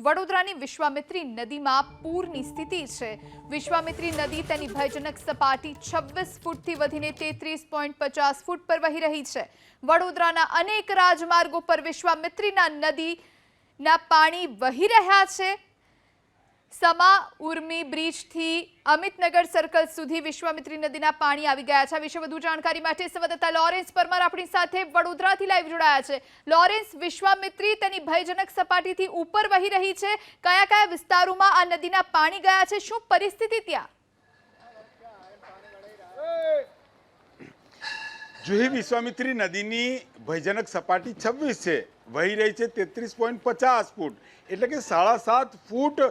વડોદરાની વિશ્વામિત્રી નદીમાં પૂરની સ્થિતિ છે। વિશ્વામિત્રી નદી તેની ભયજનક સપાટી 26 ફૂટથી વધીને 33.50 ફૂટ પર વહી રહી છે। વડોદરાના અનેક રાજમાર્ગો પર વિશ્વામિત્રીના નદીના પાણી વહી રહ્યા છે। સમા ઉર્મી બ્રિજથી અમિતનગર સર્કલ સુધી વિશ્વામિત્રી નદીના પાણી આવી ગયા છે। આ વિશે વધુ જાણકારી માટે સંવાદદાતા લોરેન્સ પરમાર આપણી સાથે વડોદરાથી લાઈવ જોડાયા છે। લોરેન્સ, વિશ્વામિત્રી તેની ભયજનક સપાટીથી ઉપર વહી રહી છે, કયા કયા વિસ્તારોમાં આ નદીના પાણી ગયા છે, શું પરિસ્થિતિ ત્યાં? જુહી, વિશ્વામિત્રી નદીની ભયજનક સપાટી 26 છે, વહી રહી છે 33.50 ફૂટ, એટલે કે 7.5 ફૂટ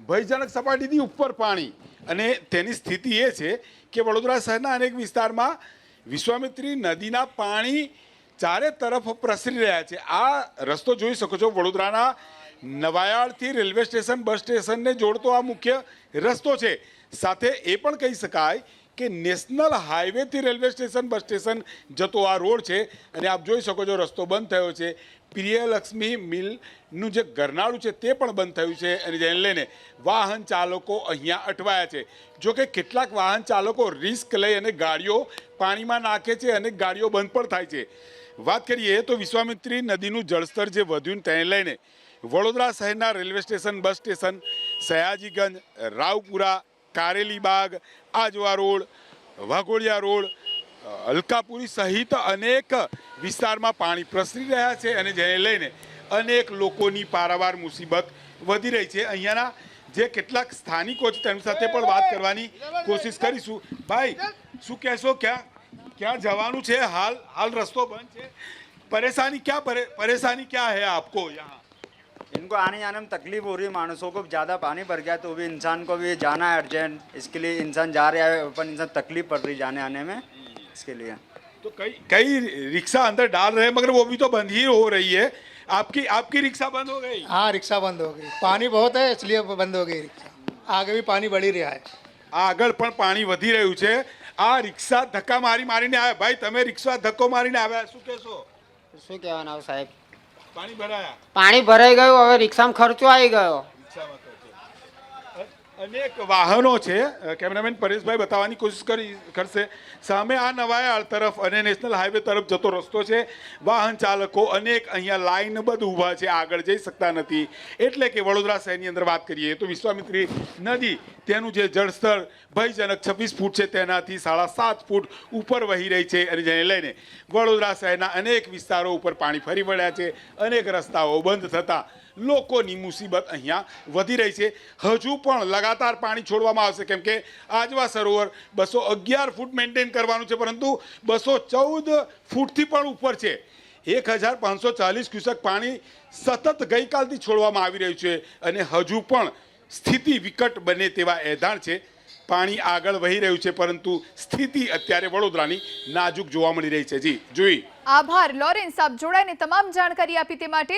ભયજનક સપાટીથી ઉપર પાણી। અને તેની સ્થિતિ એ છે કે વડોદરા શહેરના અનેક વિસ્તારમાં વિશ્વામિત્રી નદીના પાણી ચારે તરફ પ્રસરી રહ્યા છે। આ રસ્તો જોઈ શકો છો, વડોદરાના નવાયાળથી રેલવે સ્ટેશન બસ સ્ટેશનને જોડતો આ મુખ્ય રસ્તો છે। સાથે એ પણ કહી શકાય કે નેશનલ હાઈવેથી રેલવે સ્ટેશન બસ સ્ટેશન જતો આ રોડ છે। અને આપ જોઈ શકો છો, રસ્તો બંધ થયો છે। પ્રિયલક્ષ્મી મિલનું જે ગરનાળું છે તે પણ બંધ થયું છે, અને જેને લઈને વાહન ચાલકો અહીંયા અટવાયા છે। જો કે કેટલાક વાહન ચાલકો રિસ્ક લઈ અને ગાડીઓ પાણીમાં નાખે છે અને ગાડીઓ બંધ પણ થાય છે। વાત કરીએ તો વિશ્વામિત્રી નદીનું જળસ્તર જે વધ્યું તેને લઈને વડોદરા શહેરના railway station bus station, Sayajiganj, Raopura, Karelibaug, Ajwa road, Waghodia road, Alkapuri સહિત અનેક વિસ્તારમાં પાણી પ્રસરી રહ્યા છે, અને જેને લઈને અનેક લોકોની પારાવાર મુસીબત વધી રહી છે। અહીંયાના જે કેટલાક સ્થાનિકો છે તેમની સાથે પણ વાત કરવાની કોશિશ કરીશું। ભાઈ, શું કહેશો, ક્યાં જવાનું છે? હાલ રસ્તો બંધ છે, परेशानी क्या है आपको यहाँ? इनको आने जाने में तकलीफ हो रही है। मानसों को ज़्यादा पानी भर गया तो भी इंसान को भी जाना है अर्जेंट, इसके लिए इंसान जा रहा है, पर इंसान तकलीफ पड़ रही जाने आने में, इसके लिए। तो कई रिक्शा अंदर डाल रहे हैं, मगर वो भी तो बंद ही हो रही है। आपकी रिक्शा बंद हो गई? हाँ, रिक्शा बंद हो गई। पानी बहुत है इसलिए बंद हो गई रिक्शा। आगे भी पानी बढ़ी रहा है। આગળ પણ પાણી વધી રહ્યું છે। આ રિક્ષા ધક્કા મારીને આવ્યા। ભાઈ, તમે રિક્ષા ધક્કો મારીને આવ્યા, શું કહેશો? શું કહેવાના સાહેબ, પાણી ભરાયા? પાણી ભરાઈ ગયું, હવે રિક્ષામાં ખર્ચો આવી ગયો। અનેક વાહનો છે, કેમેરામેન પરેશભાઈ બતાવવાની કોશિશ કરશે। સામે આ નવાયાળ તરફ અને નેશનલ હાઈવે તરફ જતો રસ્તો છે। વાહન ચાલકો અનેક અહીંયા લાઈનબદ્ધ ઊભા છે, આગળ જઈ શકતા નથી। એટલે કે વડોદરા શહેરની અંદર વાત કરીએ તો વિશ્વામિત્રી નદી તેનું જે જળસ્તર ભયજનક 26 ફૂટ છે તેનાથી 7.5 ફૂટ ઉપર વહી રહી છે, અને જેને લઈને વડોદરા શહેરના અનેક વિસ્તારો ઉપર પાણી ફરી વળ્યા છે। અનેક રસ્તાઓ બંધ થતા લોકોની મુસીબત અહીંયા વધી રહી છે। હજુ પણ લગાતાર પાણી છોડવામાં આવશે, કેમ કે આજવા સરોવર 211 ફૂટ મેન્ટેન કરવાનું છે, પરંતુ 214 ફૂટથી પણ ઉપર છે। 1540 ક્યુસેક પાણી સતત ગઈકાલથી છોડવામાં આવી રહ્યું છે, અને હજુ પણ સ્થિતિ વિકટ બને તેવા એધાણ છે। પાણી આગળ વહી રહ્યું છે, પરંતુ સ્થિતિ અત્યારે વડોદરાની નાજુક જોવા મળી રહી છે। જી જોઈ, આભાર લોરેન્સ, આપ જોડાઈને તમામ જાણકારી આપી તે માટે।